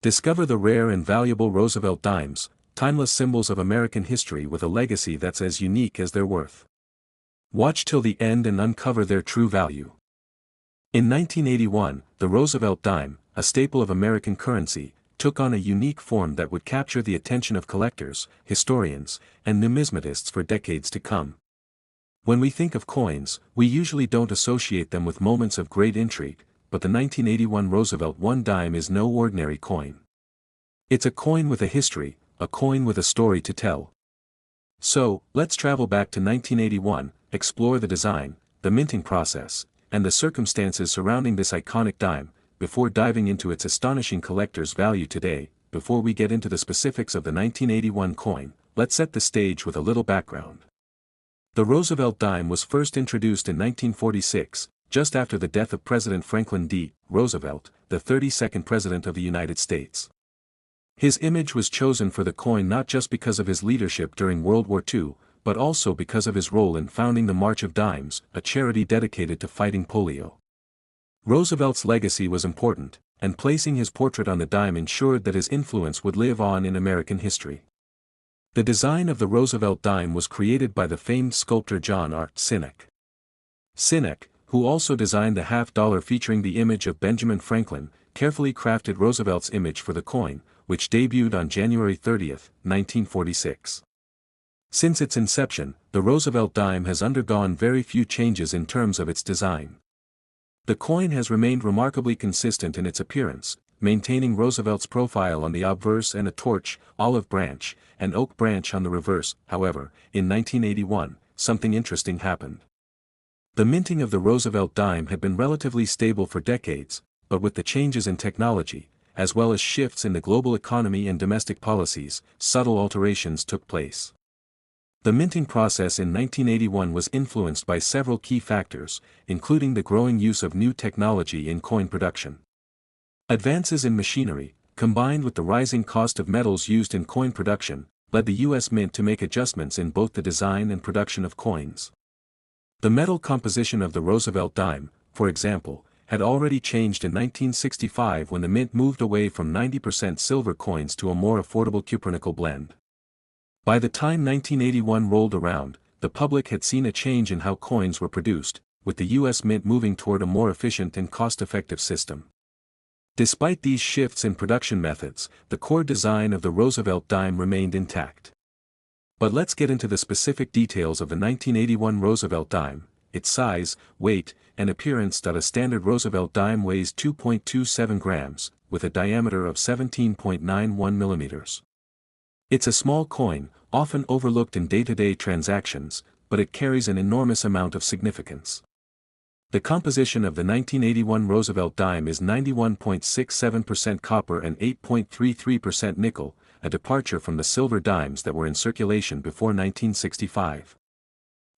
Discover the rare and valuable Roosevelt dimes, timeless symbols of American history with a legacy that's as unique as their worth. Watch till the end and uncover their true value. In 1981, the Roosevelt dime, a staple of American currency, took on a unique form that would capture the attention of collectors, historians, and numismatists for decades to come. When we think of coins, we usually don't associate them with moments of great intrigue, but the 1981 Roosevelt one dime is no ordinary coin. It's a coin with a history, a coin with a story to tell. So, let's travel back to 1981, explore the design, the minting process, and the circumstances surrounding this iconic dime, before diving into its astonishing collector's value today. Before we get into the specifics of the 1981 coin, let's set the stage with a little background. The Roosevelt dime was first introduced in 1946, just after the death of President Franklin D. Roosevelt, the 32nd President of the United States. His image was chosen for the coin not just because of his leadership during World War II, but also because of his role in founding the March of Dimes, a charity dedicated to fighting polio. Roosevelt's legacy was important, and placing his portrait on the dime ensured that his influence would live on in American history. The design of the Roosevelt dime was created by the famed sculptor John R. Sinek. Sinek, who also designed the half-dollar featuring the image of Benjamin Franklin, carefully crafted Roosevelt's image for the coin, which debuted on January 30, 1946. Since its inception, the Roosevelt dime has undergone very few changes in terms of its design. The coin has remained remarkably consistent in its appearance, maintaining Roosevelt's profile on the obverse and a torch, olive branch, and oak branch on the reverse. However, in 1981, something interesting happened. The minting of the Roosevelt dime had been relatively stable for decades, but with the changes in technology, as well as shifts in the global economy and domestic policies, subtle alterations took place. The minting process in 1981 was influenced by several key factors, including the growing use of new technology in coin production. Advances in machinery, combined with the rising cost of metals used in coin production, led the U.S. Mint to make adjustments in both the design and production of coins. The metal composition of the Roosevelt dime, for example, had already changed in 1965 when the Mint moved away from 90% silver coins to a more affordable cupronickel blend. By the time 1981 rolled around, the public had seen a change in how coins were produced, with the U.S. Mint moving toward a more efficient and cost-effective system. Despite these shifts in production methods, the core design of the Roosevelt dime remained intact. But let's get into the specific details of the 1981 Roosevelt dime, its size, weight, and appearance. A standard Roosevelt dime weighs 2.27 grams, with a diameter of 17.91 millimeters. It's a small coin, often overlooked in day-to-day transactions, but it carries an enormous amount of significance. The composition of the 1981 Roosevelt dime is 91.67% copper and 8.33% nickel, a departure from the silver dimes that were in circulation before 1965.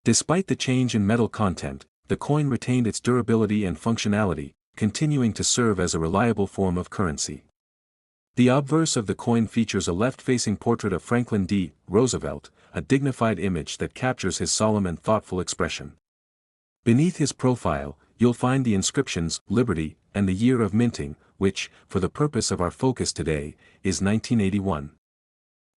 Despite the change in metal content, the coin retained its durability and functionality, continuing to serve as a reliable form of currency. The obverse of the coin features a left-facing portrait of Franklin D. Roosevelt, a dignified image that captures his solemn and thoughtful expression. Beneath his profile, you'll find the inscriptions, Liberty, and the year of minting, which, for the purpose of our focus today, is 1981.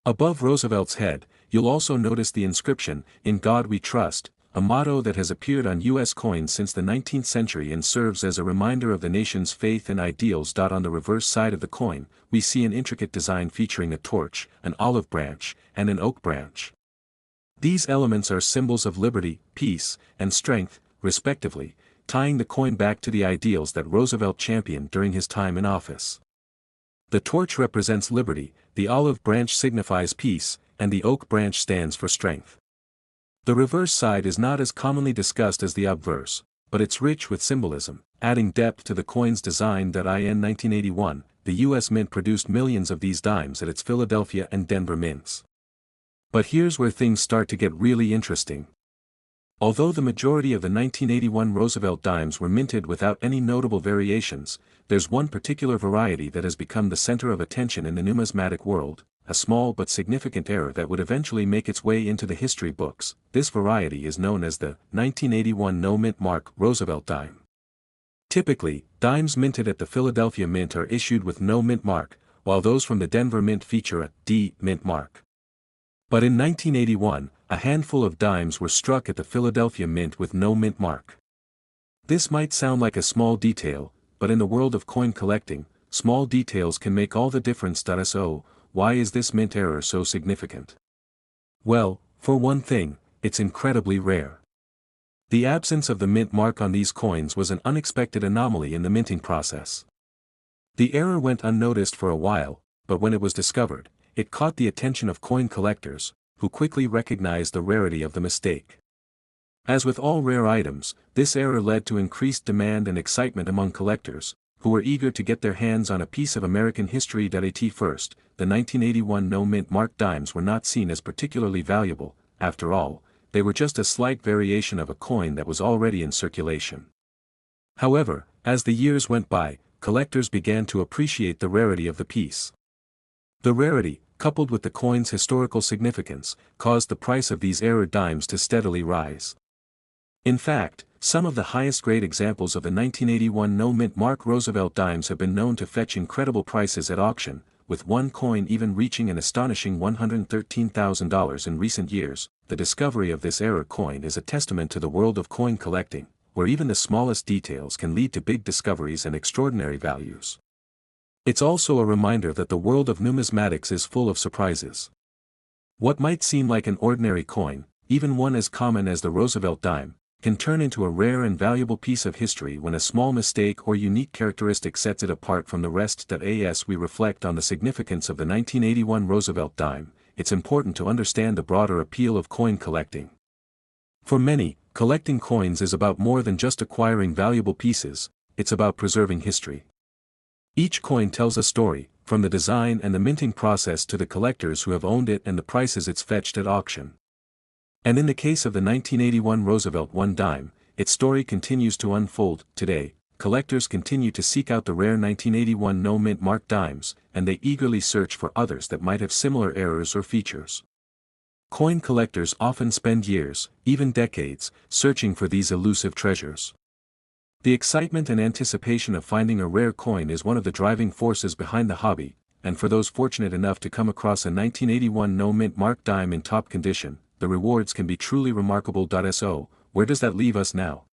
Above Roosevelt's head, you'll also notice the inscription, In God We Trust, a motto that has appeared on U.S. coins since the 19th century and serves as a reminder of the nation's faith and ideals. On the reverse side of the coin, we see an intricate design featuring a torch, an olive branch, and an oak branch. These elements are symbols of liberty, peace, and strength, respectively, tying the coin back to the ideals that Roosevelt championed during his time in office. The torch represents liberty, the olive branch signifies peace, and the oak branch stands for strength. The reverse side is not as commonly discussed as the obverse, but it's rich with symbolism, adding depth to the coin's design. In 1981, the U.S. Mint produced millions of these dimes at its Philadelphia and Denver mints. But here's where things start to get really interesting. Although the majority of the 1981 Roosevelt dimes were minted without any notable variations, there's one particular variety that has become the center of attention in the numismatic world, a small but significant error that would eventually make its way into the history books. This variety is known as the 1981 No Mint Mark Roosevelt dime. Typically, dimes minted at the Philadelphia Mint are issued with no mint mark, while those from the Denver Mint feature a D mint mark. But in 1981, a handful of dimes were struck at the Philadelphia Mint with no mint mark. This might sound like a small detail, but in the world of coin collecting, small details can make all the difference. So, why is this mint error so significant? Well, for one thing, it's incredibly rare. The absence of the mint mark on these coins was an unexpected anomaly in the minting process. The error went unnoticed for a while, but when it was discovered, it caught the attention of coin collectors, who quickly recognized the rarity of the mistake. As with all rare items, this error led to increased demand and excitement among collectors, who were eager to get their hands on a piece of American history. At first, the 1981 no mint mark dimes were not seen as particularly valuable. After all, they were just a slight variation of a coin that was already in circulation. However, as the years went by, collectors began to appreciate the rarity of the piece. The rarity, coupled with the coin's historical significance, caused the price of these error dimes to steadily rise. In fact, some of the highest-grade examples of the 1981 no mint mark Roosevelt dimes have been known to fetch incredible prices at auction, with one coin even reaching an astonishing $113,000 in recent years. The discovery of this error coin is a testament to the world of coin collecting, where even the smallest details can lead to big discoveries and extraordinary values. It's also a reminder that the world of numismatics is full of surprises. What might seem like an ordinary coin, even one as common as the Roosevelt dime, can turn into a rare and valuable piece of history when a small mistake or unique characteristic sets it apart from the rest. As we reflect on the significance of the 1981 Roosevelt dime, it's important to understand the broader appeal of coin collecting. For many, collecting coins is about more than just acquiring valuable pieces, it's about preserving history. Each coin tells a story, from the design and the minting process to the collectors who have owned it and the prices it's fetched at auction. And in the case of the 1981 Roosevelt one dime, its story continues to unfold. Today, collectors continue to seek out the rare 1981 no mint mark dimes, and they eagerly search for others that might have similar errors or features. Coin collectors often spend years, even decades, searching for these elusive treasures. The excitement and anticipation of finding a rare coin is one of the driving forces behind the hobby, and for those fortunate enough to come across a 1981 no mint mark dime in top condition, the rewards can be truly remarkable. So, where does that leave us now?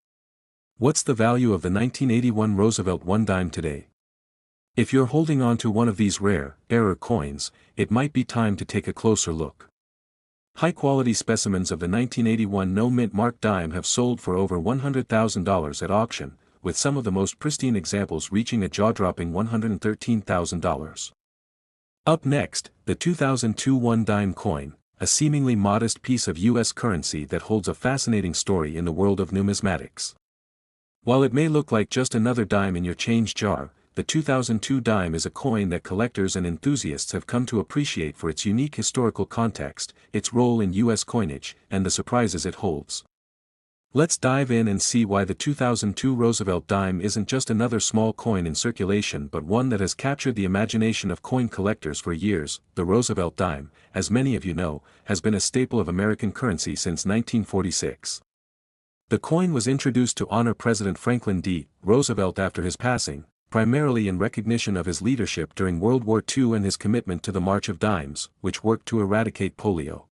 What's the value of the 1981 Roosevelt one dime today? If you're holding on to one of these rare, error coins, it might be time to take a closer look. High-quality specimens of the 1981 no mint mark dime have sold for over $100,000 at auction, with some of the most pristine examples reaching a jaw-dropping $113,000. Up next, the 2002 one dime coin, a seemingly modest piece of U.S. currency that holds a fascinating story in the world of numismatics. While it may look like just another dime in your change jar, the 2002 dime is a coin that collectors and enthusiasts have come to appreciate for its unique historical context, its role in U.S. coinage, and the surprises it holds. Let's dive in and see why the 2002 Roosevelt dime isn't just another small coin in circulation but one that has captured the imagination of coin collectors for years. The Roosevelt dime, as many of you know, has been a staple of American currency since 1946. The coin was introduced to honor President Franklin D. Roosevelt after his passing, primarily in recognition of his leadership during World War II and his commitment to the March of Dimes, which worked to eradicate polio.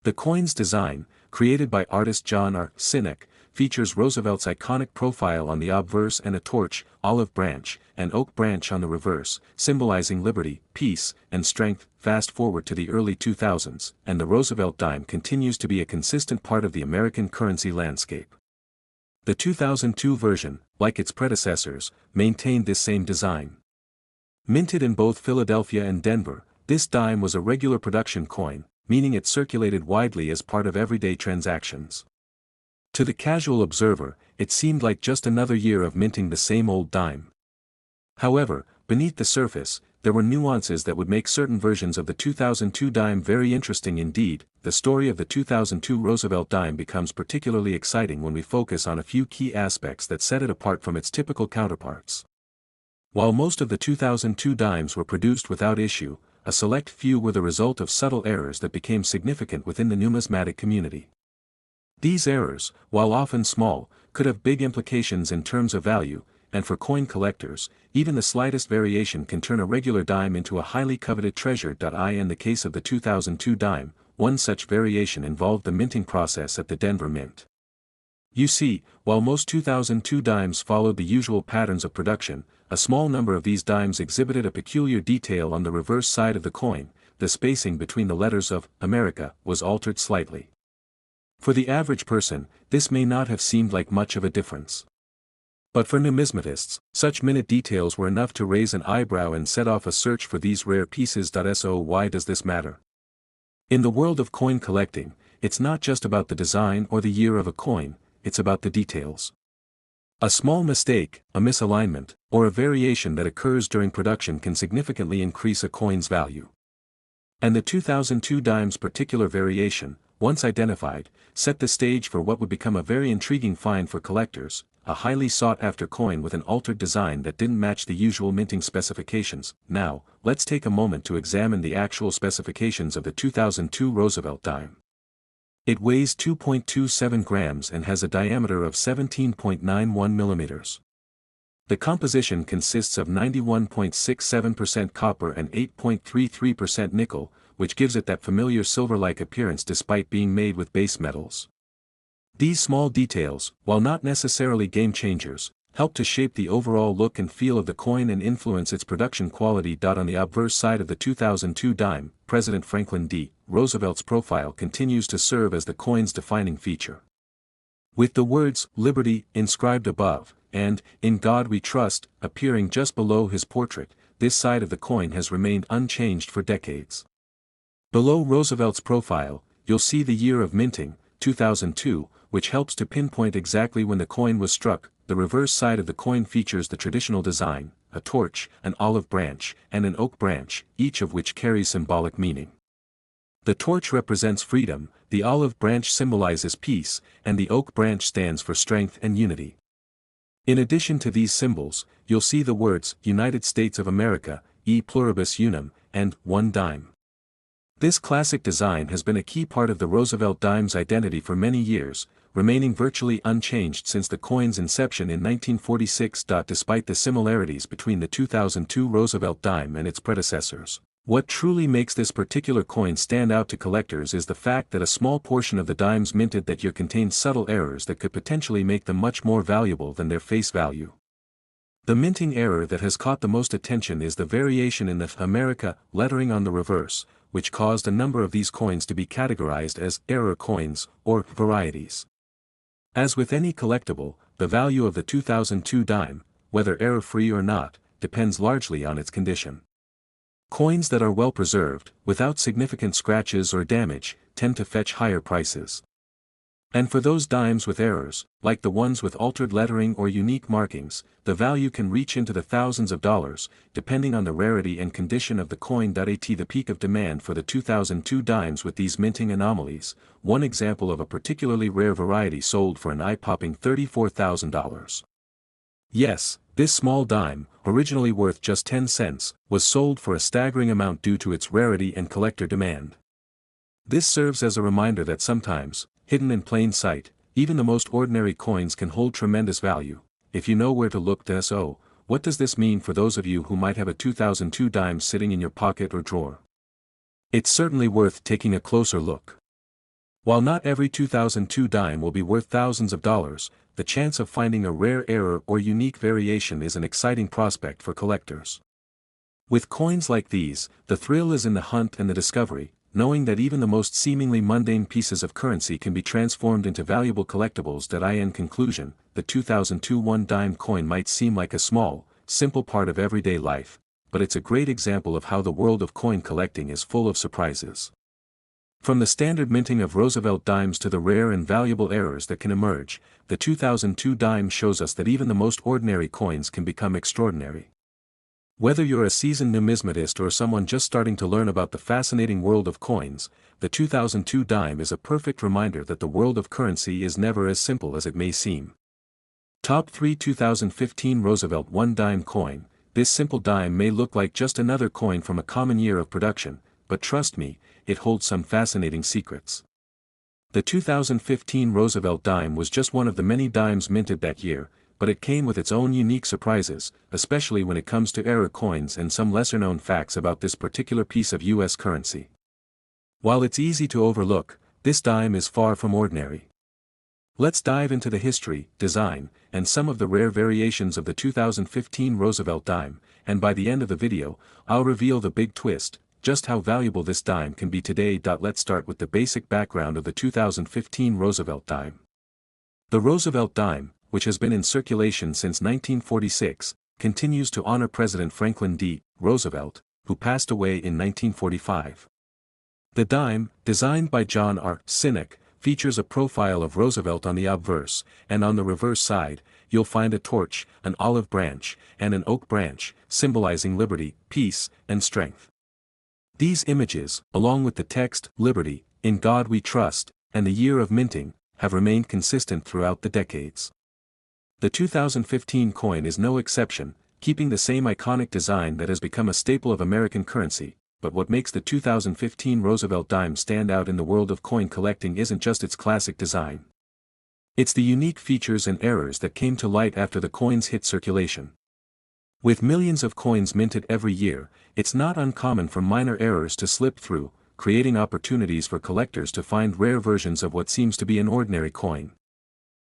The coin's design, created by artist John R. Sinek, features Roosevelt's iconic profile on the obverse and a torch, olive branch, and oak branch on the reverse, symbolizing liberty, peace, and strength. Fast forward to the early 2000s, and the Roosevelt dime continues to be a consistent part of the American currency landscape. The 2002 version, like its predecessors, maintained this same design. Minted in both Philadelphia and Denver, this dime was a regular production coin, meaning it circulated widely as part of everyday transactions. To the casual observer, it seemed like just another year of minting the same old dime. However, beneath the surface, there were nuances that would make certain versions of the 2002 dime very interesting indeed. The story of the 2002 Roosevelt dime becomes particularly exciting when we focus on a few key aspects that set it apart from its typical counterparts. While most of the 2002 dimes were produced without issue, a select few were the result of subtle errors that became significant within the numismatic community. These errors, while often small, could have big implications in terms of value. and for coin collectors, even the slightest variation can turn a regular dime into a highly coveted treasure. In the case of the 2002 dime, one such variation involved the minting process at the Denver Mint. You see, while most 2002 dimes followed the usual patterns of production, a small number of these dimes exhibited a peculiar detail on the reverse side of the coin. The spacing between the letters of America was altered slightly. For the average person, this may not have seemed like much of a difference. But for numismatists, such minute details were enough to raise an eyebrow and set off a search for these rare pieces. So why does this matter? In the world of coin collecting, it's not just about the design or the year of a coin, it's about the details. A small mistake, a misalignment, or a variation that occurs during production can significantly increase a coin's value. And the 2002 dime's particular variation, once identified, set the stage for what would become a very intriguing find for collectors, a highly sought-after coin with an altered design that didn't match the usual minting specifications. Now, let's take a moment to examine the actual specifications of the 2002 Roosevelt dime. It weighs 2.27 grams and has a diameter of 17.91 millimeters. The composition consists of 91.67% copper and 8.33% nickel, which gives it that familiar silver-like appearance despite being made with base metals. These small details, while not necessarily game-changers, help to shape the overall look and feel of the coin and influence its production quality. On the obverse side of the 2002 dime, President Franklin D. Roosevelt's profile continues to serve as the coin's defining feature. With the words "Liberty" inscribed above, and "In God We Trust" appearing just below his portrait, this side of the coin has remained unchanged for decades. Below Roosevelt's profile, you'll see the year of minting, 2002, which helps to pinpoint exactly when the coin was struck. The reverse side of the coin features the traditional design, a torch, an olive branch, and an oak branch, each of which carries symbolic meaning. The torch represents freedom, the olive branch symbolizes peace, and the oak branch stands for strength and unity. In addition to these symbols, you'll see the words United States of America, e pluribus unum, and one dime. This classic design has been a key part of the Roosevelt dime's identity for many years, remaining virtually unchanged since the coin's inception in 1946. Despite the similarities between the 2002 Roosevelt dime and its predecessors, what truly makes this particular coin stand out to collectors is the fact that a small portion of the dimes minted that year contains subtle errors that could potentially make them much more valuable than their face value. The minting error that has caught the most attention is the variation in the America lettering on the reverse, which caused a number of these coins to be categorized as error coins or varieties. As with any collectible, the value of the 2002 dime, whether error-free or not, depends largely on its condition. Coins that are well preserved, without significant scratches or damage, tend to fetch higher prices. And for those dimes with errors, like the ones with altered lettering or unique markings, the value can reach into the thousands of dollars, depending on the rarity and condition of the coin. The peak of demand for the 2002 dimes with these minting anomalies, one example of a particularly rare variety sold for an eye-popping $34,000. Yes, this small dime, originally worth just 10 cents, was sold for a staggering amount due to its rarity and collector demand. This serves as a reminder that sometimes, hidden in plain sight, even the most ordinary coins can hold tremendous value, if you know where to look. So, what does this mean for those of you who might have a 2002 dime sitting in your pocket or drawer? It's certainly worth taking a closer look. While not every 2002 dime will be worth thousands of dollars, the chance of finding a rare error or unique variation is an exciting prospect for collectors. With coins like these, the thrill is in the hunt and the discovery, knowing that even the most seemingly mundane pieces of currency can be transformed into valuable collectibles. In conclusion, the 2002 one-dime coin might seem like a small, simple part of everyday life, but it's a great example of how the world of coin collecting is full of surprises. From the standard minting of Roosevelt dimes to the rare and valuable errors that can emerge, the 2002 dime shows us that even the most ordinary coins can become extraordinary. Whether you're a seasoned numismatist or someone just starting to learn about the fascinating world of coins, the 2002 dime is a perfect reminder that the world of currency is never as simple as it may seem. Top 3 2015 Roosevelt one-dime coin. This simple dime may look like just another coin from a common year of production, but trust me, it holds some fascinating secrets. The 2015 Roosevelt dime was just one of the many dimes minted that year, but it came with its own unique surprises, especially when it comes to error coins and some lesser-known facts about this particular piece of US currency. While it's easy to overlook, this dime is far from ordinary. Let's dive into the history, design, and some of the rare variations of the 2015 Roosevelt dime, and by the end of the video, I'll reveal the big twist, just how valuable this dime can be today. Let's start with the basic background of the 2015 Roosevelt dime. The Roosevelt dime, which has been in circulation since 1946, continues to honor President Franklin D. Roosevelt, who passed away in 1945. The dime, designed by John R. Sinek, features a profile of Roosevelt on the obverse, and on the reverse side, you'll find a torch, an olive branch, and an oak branch, symbolizing liberty, peace, and strength. These images, along with the text, "Liberty, in God we trust," and the year of minting, have remained consistent throughout the decades. The 2015 coin is no exception, keeping the same iconic design that has become a staple of American currency, but what makes the 2015 Roosevelt dime stand out in the world of coin collecting isn't just its classic design. It's the unique features and errors that came to light after the coins hit circulation. With millions of coins minted every year, it's not uncommon for minor errors to slip through, creating opportunities for collectors to find rare versions of what seems to be an ordinary coin.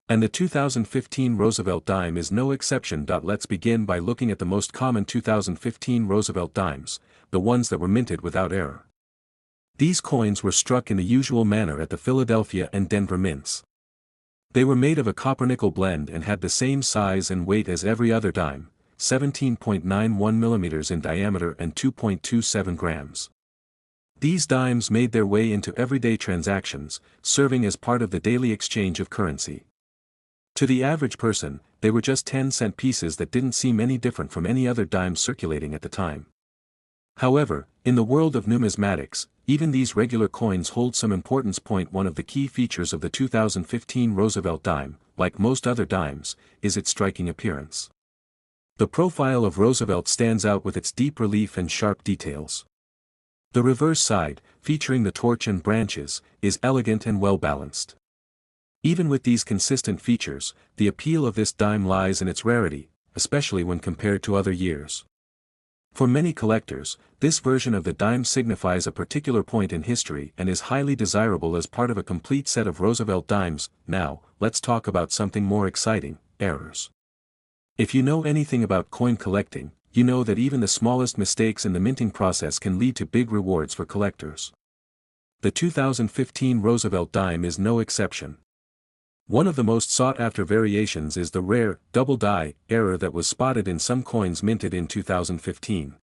And the 2015 Roosevelt dime is no exception. Let's begin by looking at the most common 2015 Roosevelt dimes, the ones that were minted without error. These coins were struck in the usual manner at the Philadelphia and Denver mints. They were made of a copper-nickel blend and had the same size and weight as every other dime, 17.91 millimeters in diameter and 2.27 grams. These dimes made their way into everyday transactions, serving as part of the daily exchange of currency. To the average person, they were just 10-cent pieces that didn't seem any different from any other dimes circulating at the time. However, in the world of numismatics, even these regular coins hold some importance. One of the key features of the 2015 Roosevelt dime, like most other dimes, is its striking appearance. The profile of Roosevelt stands out with its deep relief and sharp details. The reverse side, featuring the torch and branches, is elegant and well-balanced. Even with these consistent features, the appeal of this dime lies in its rarity, especially when compared to other years. For many collectors, this version of the dime signifies a particular point in history and is highly desirable as part of a complete set of Roosevelt dimes. Now, let's talk about something more exciting: errors. If you know anything about coin collecting, you know that even the smallest mistakes in the minting process can lead to big rewards for collectors. The 2015 Roosevelt dime is no exception. One of the most sought-after variations is the rare, double die, error that was spotted in some coins minted in 2015.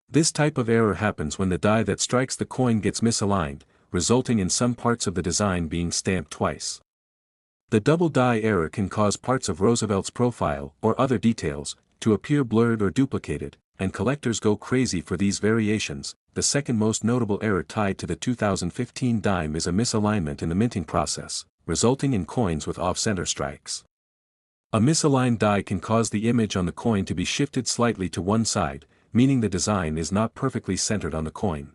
This type of error happens when the die that strikes the coin gets misaligned, resulting in some parts of the design being stamped twice. The double die error can cause parts of Roosevelt's profile, or other details, to appear blurred or duplicated, and collectors go crazy for these variations. The second most notable error tied to the 2015 dime is a misalignment in the minting process, resulting in coins with off-center strikes. A misaligned die can cause the image on the coin to be shifted slightly to one side, meaning the design is not perfectly centered on the coin.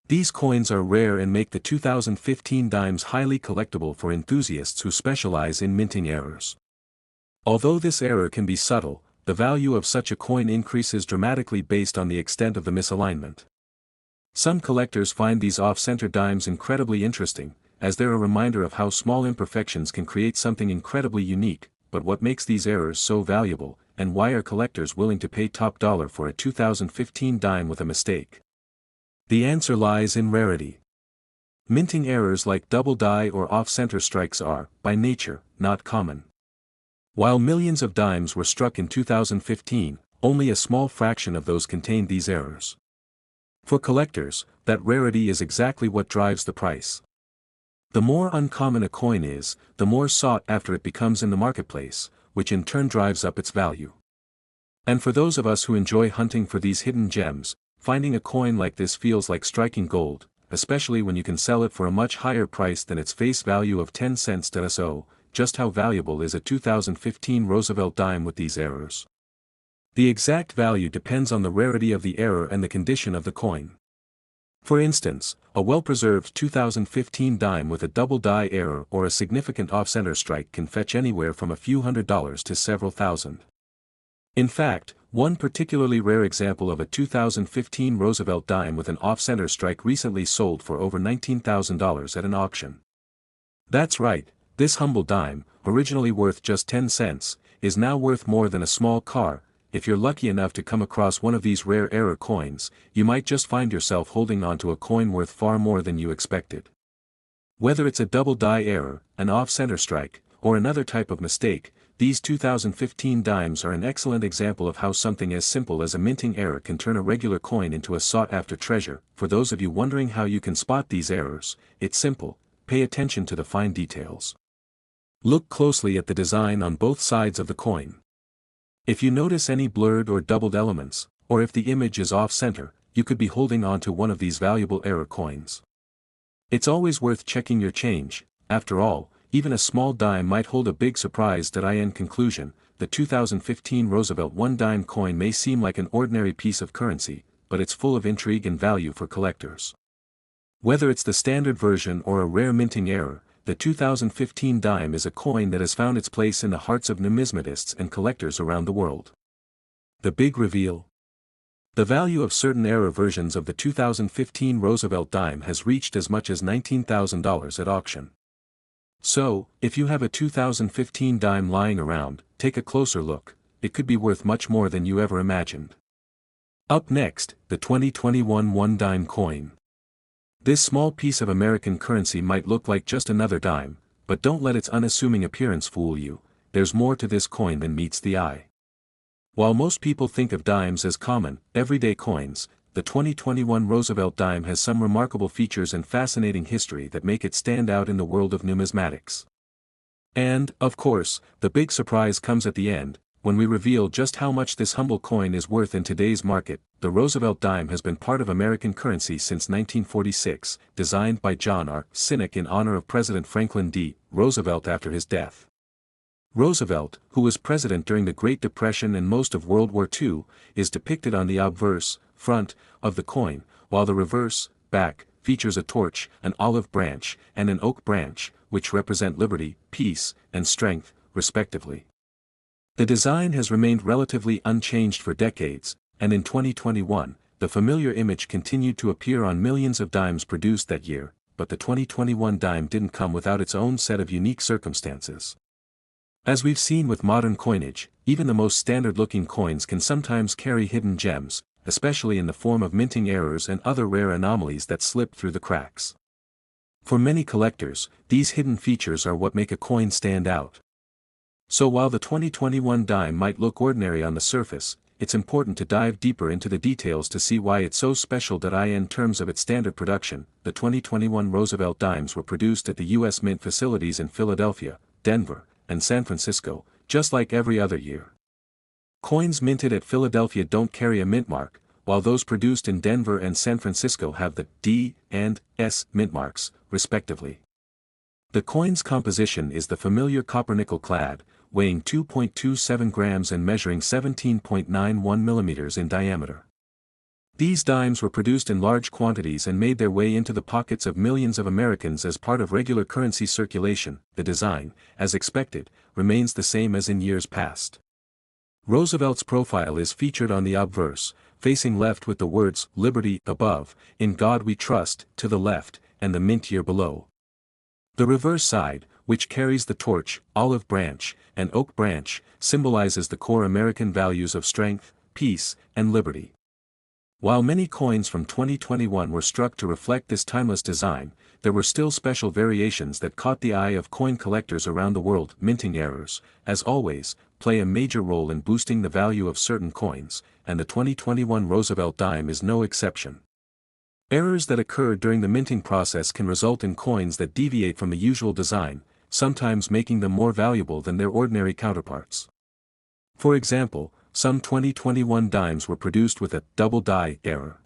These coins are rare and make the 2015 dimes highly collectible for enthusiasts who specialize in minting errors. Although this error can be subtle, the value of such a coin increases dramatically based on the extent of the misalignment. Some collectors find these off-center dimes incredibly interesting, as they're a reminder of how small imperfections can create something incredibly unique. But what makes these errors so valuable, and why are collectors willing to pay top dollar for a 2015 dime with a mistake? The answer lies in rarity. Minting errors like double die or off-center strikes are, by nature, not common. While millions of dimes were struck in 2015, only a small fraction of those contained these errors. For collectors, that rarity is exactly what drives the price. The more uncommon a coin is, the more sought after it becomes in the marketplace, which in turn drives up its value. And for those of us who enjoy hunting for these hidden gems, finding a coin like this feels like striking gold, especially when you can sell it for a much higher price than its face value of 10 cents. So, just how valuable is a 2015 Roosevelt dime with these errors? The exact value depends on the rarity of the error and the condition of the coin. For instance, a well-preserved 2015 dime with a double die error or a significant off-center strike can fetch anywhere from a few $100s to several thousand. In fact, one particularly rare example of a 2015 Roosevelt dime with an off-center strike recently sold for over $19,000 at an auction. That's right, this humble dime, originally worth just 10 cents, is now worth more than a small car. If you're lucky enough to come across one of these rare error coins, you might just find yourself holding onto a coin worth far more than you expected. Whether it's a double die error, an off-center strike, or another type of mistake, these 2015 dimes are an excellent example of how something as simple as a minting error can turn a regular coin into a sought-after treasure. For those of you wondering how you can spot these errors, it's simple: pay attention to the fine details. Look closely at the design on both sides of the coin. If you notice any blurred or doubled elements, or if the image is off-center, you could be holding on to one of these valuable error coins. It's always worth checking your change. After all, even a small dime might hold a big surprise. In conclusion, the 2015 Roosevelt 1 dime coin may seem like an ordinary piece of currency, but it's full of intrigue and value for collectors. Whether it's the standard version or a rare minting error, the 2015 dime is a coin that has found its place in the hearts of numismatists and collectors around the world. The big reveal. The value of certain error versions of the 2015 Roosevelt dime has reached as much as $19,000 at auction. So, if you have a 2015 dime lying around, take a closer look. It could be worth much more than you ever imagined. Up next, the 2021 1 dime coin. This small piece of American currency might look like just another dime, but don't let its unassuming appearance fool you. There's more to this coin than meets the eye. While most people think of dimes as common, everyday coins, the 2021 Roosevelt dime has some remarkable features and fascinating history that make it stand out in the world of numismatics. And, of course, the big surprise comes at the end, when we reveal just how much this humble coin is worth in today's market. The Roosevelt dime has been part of American currency since 1946, designed by John R. Sinnock in honor of President Franklin D. Roosevelt after his death. Roosevelt, who was president during the Great Depression and most of World War II, is depicted on the obverse, front, of the coin, while the reverse, back, features a torch, an olive branch, and an oak branch, which represent liberty, peace, and strength, respectively. The design has remained relatively unchanged for decades, and in 2021, the familiar image continued to appear on millions of dimes produced that year, but the 2021 dime didn't come without its own set of unique circumstances. As we've seen with modern coinage, even the most standard-looking coins can sometimes carry hidden gems, especially in the form of minting errors and other rare anomalies that slip through the cracks. For many collectors, these hidden features are what make a coin stand out. So while the 2021 dime might look ordinary on the surface, it's important to dive deeper into the details to see why it's so special. In terms of its standard production, the 2021 Roosevelt dimes were produced at the U.S. Mint facilities in Philadelphia, Denver, and San Francisco, just like every other year. Coins minted at Philadelphia don't carry a mint mark, while those produced in Denver and San Francisco have the D and S mint marks, respectively. The coin's composition is the familiar copper-nickel clad, weighing 2.27 grams and measuring 17.91 millimeters in diameter. These dimes were produced in large quantities and made their way into the pockets of millions of Americans as part of regular currency circulation. The design, as expected, remains the same as in years past. Roosevelt's profile is featured on the obverse, facing left with the words "Liberty" above, "In God We Trust" to the left, and the mint year below. The reverse side, which carries the torch, olive branch, and oak branch, symbolizes the core American values of strength, peace, and liberty. While many coins from 2021 were struck to reflect this timeless design, there were still special variations that caught the eye of coin collectors around the world. Minting errors, as always, play a major role in boosting the value of certain coins, and the 2021 Roosevelt dime is no exception. Errors that occur during the minting process can result in coins that deviate from the usual design, sometimes making them more valuable than their ordinary counterparts. For example, some 2021 dimes were produced with a double die error.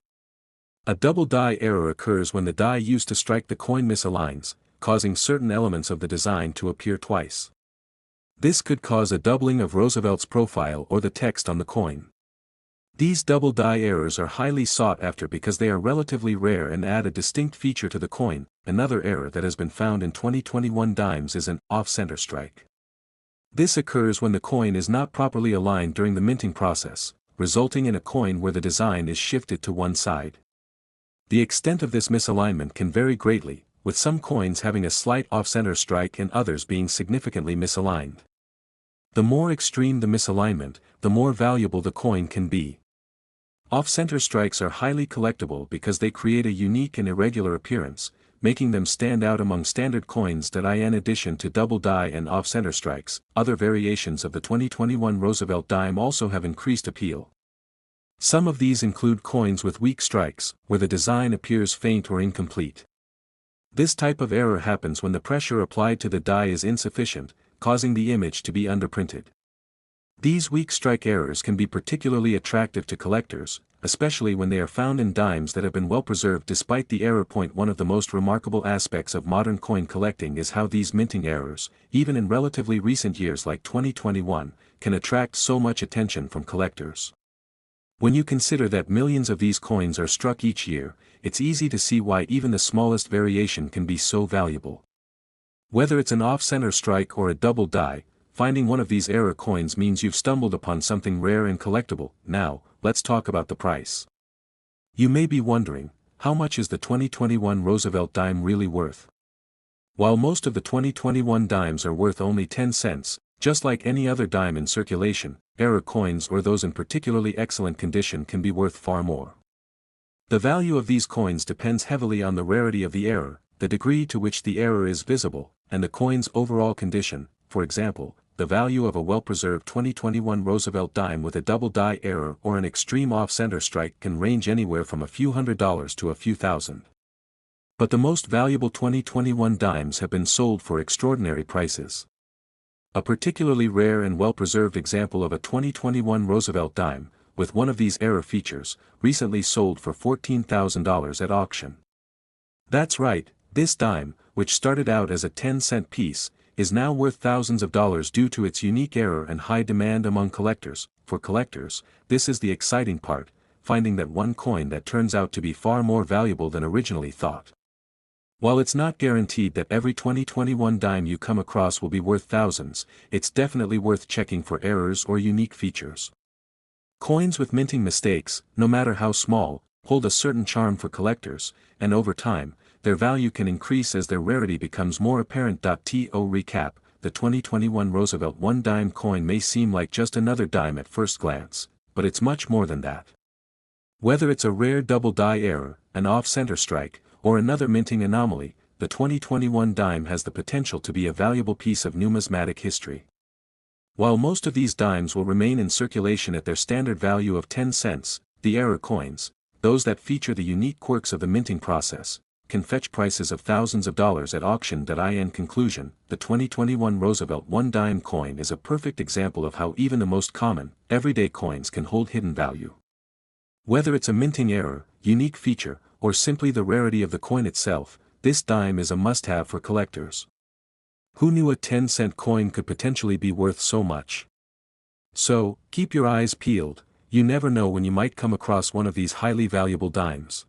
A double die error occurs when the die used to strike the coin misaligns, causing certain elements of the design to appear twice. This could cause a doubling of Roosevelt's profile or the text on the coin. These double die errors are highly sought after because they are relatively rare and add a distinct feature to the coin. Another error that has been found in 2021 dimes is an off-center strike. This occurs when the coin is not properly aligned during the minting process, resulting in a coin where the design is shifted to one side. The extent of this misalignment can vary greatly, with some coins having a slight off-center strike and others being significantly misaligned. The more extreme the misalignment, the more valuable the coin can be. Off-center strikes are highly collectible because they create a unique and irregular appearance, making them stand out among standard coins. In addition to double die and off-center strikes, other variations of the 2021 Roosevelt dime also have increased appeal. Some of these include coins with weak strikes, where the design appears faint or incomplete. This type of error happens when the pressure applied to the die is insufficient, causing the image to be underprinted. These weak strike errors can be particularly attractive to collectors, especially when they are found in dimes that have been well preserved despite the error point. One of the most remarkable aspects of modern coin collecting is how these minting errors, even in relatively recent years like 2021, can attract so much attention from collectors. When you consider that millions of these coins are struck each year, it's easy to see why even the smallest variation can be so valuable. Whether it's an off-center strike or a double die, finding one of these error coins means you've stumbled upon something rare and collectible. Now, let's talk about the price. You may be wondering, how much is the 2021 Roosevelt dime really worth? While most of the 2021 dimes are worth only 10 cents, just like any other dime in circulation, error coins or those in particularly excellent condition can be worth far more. The value of these coins depends heavily on the rarity of the error, the degree to which the error is visible, and the coin's overall condition. For example, the value of a well-preserved 2021 Roosevelt dime with a double die error or an extreme off-center strike can range anywhere from a few $100s to a few thousand. But the most valuable 2021 dimes have been sold for extraordinary prices. A particularly rare and well-preserved example of a 2021 Roosevelt dime, with one of these error features, recently sold for $14,000 at auction. That's right, this dime, which started out as a 10-cent piece, is now worth thousands of dollars due to its unique error and high demand among collectors. For collectors, this is the exciting part, finding that one coin that turns out to be far more valuable than originally thought. While it's not guaranteed that every 2021 dime you come across will be worth thousands, it's definitely worth checking for errors or unique features. Coins with minting mistakes, no matter how small, hold a certain charm for collectors, and over time, their value can increase as their rarity becomes more apparent. To recap, the 2021 Roosevelt 1 dime coin may seem like just another dime at first glance, but it's much more than that. Whether it's a rare double die error, an off-center strike, or another minting anomaly, the 2021 dime has the potential to be a valuable piece of numismatic history. While most of these dimes will remain in circulation at their standard value of 10 cents, the error coins, those that feature the unique quirks of the minting process, can fetch prices of thousands of dollars at auction. In conclusion, the 2021 Roosevelt 1 dime coin is a perfect example of how even the most common, everyday coins can hold hidden value. Whether it's a minting error, unique feature, or simply the rarity of the coin itself, this dime is a must-have for collectors. Who knew a 10-cent coin could potentially be worth so much? So, keep your eyes peeled, you never know when you might come across one of these highly valuable dimes.